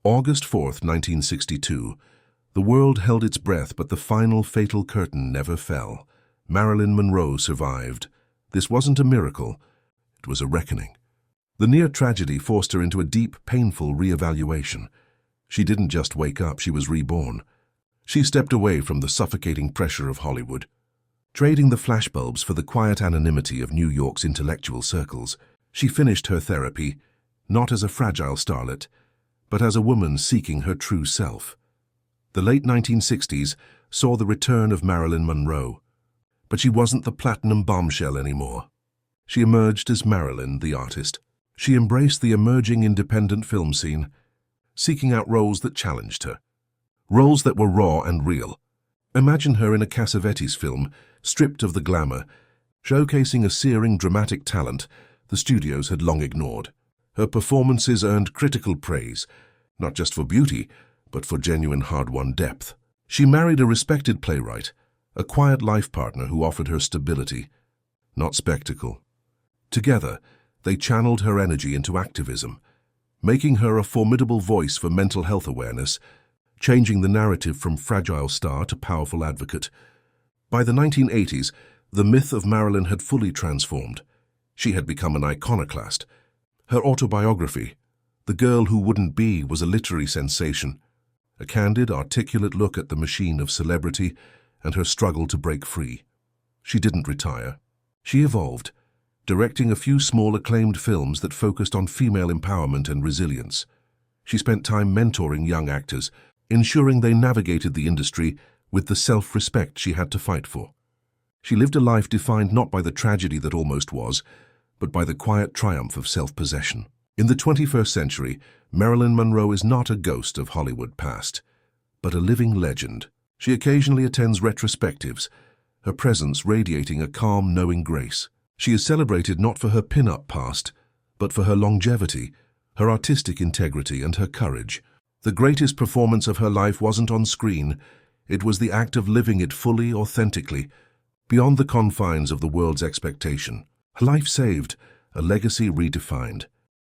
August 4th, 1962. The world held its breath, but the final fatal curtain never fell. Marilyn Monroe survived. This wasn't a miracle. It was a reckoning. The near tragedy forced her into a deep, painful re-evaluation. She didn't just wake up, she was reborn. She stepped away from the suffocating pressure of Hollywood. Trading the flashbulbs for the quiet anonymity of New York's intellectual circles, she finished her therapy, not as a fragile starlet, but as a woman seeking her true self. The late 1960s saw the return of Marilyn Monroe, but she wasn't the platinum bombshell anymore. She emerged as Marilyn, the artist. She embraced the emerging independent film scene, seeking out roles that challenged her. Roles that were raw and real. Imagine her in a Cassavetes film, stripped of the glamour, showcasing a searing dramatic talent the studios had long ignored. Her performances earned critical praise, not just for beauty, but for genuine hard-won depth. She married a respected playwright, a quiet life partner who offered her stability, not spectacle. Together, they channeled her energy into activism, making her a formidable voice for mental health awareness, changing the narrative from fragile star to powerful advocate. By the 1980s, the myth of Marilyn had fully transformed. She had become an iconoclast. Her autobiography, The Girl Who Wouldn't Be, was a literary sensation, a candid, articulate look at the machine of celebrity and her struggle to break free. She didn't retire. She evolved, directing a few small acclaimed films that focused on female empowerment and resilience. She spent time mentoring young actors, ensuring they navigated the industry with the self-respect she had to fight for. She lived a life defined not by the tragedy that almost was, but by the quiet triumph of self-possession. In the 21st century, Marilyn Monroe is not a ghost of Hollywood past, but a living legend. She occasionally attends retrospectives, her presence radiating a calm, knowing grace. She is celebrated not for her pin-up past, but for her longevity, her artistic integrity, and her courage. The greatest performance of her life wasn't on screen. It was the act of living it fully, authentically, beyond the confines of the world's expectation. Her life saved, a legacy redefined.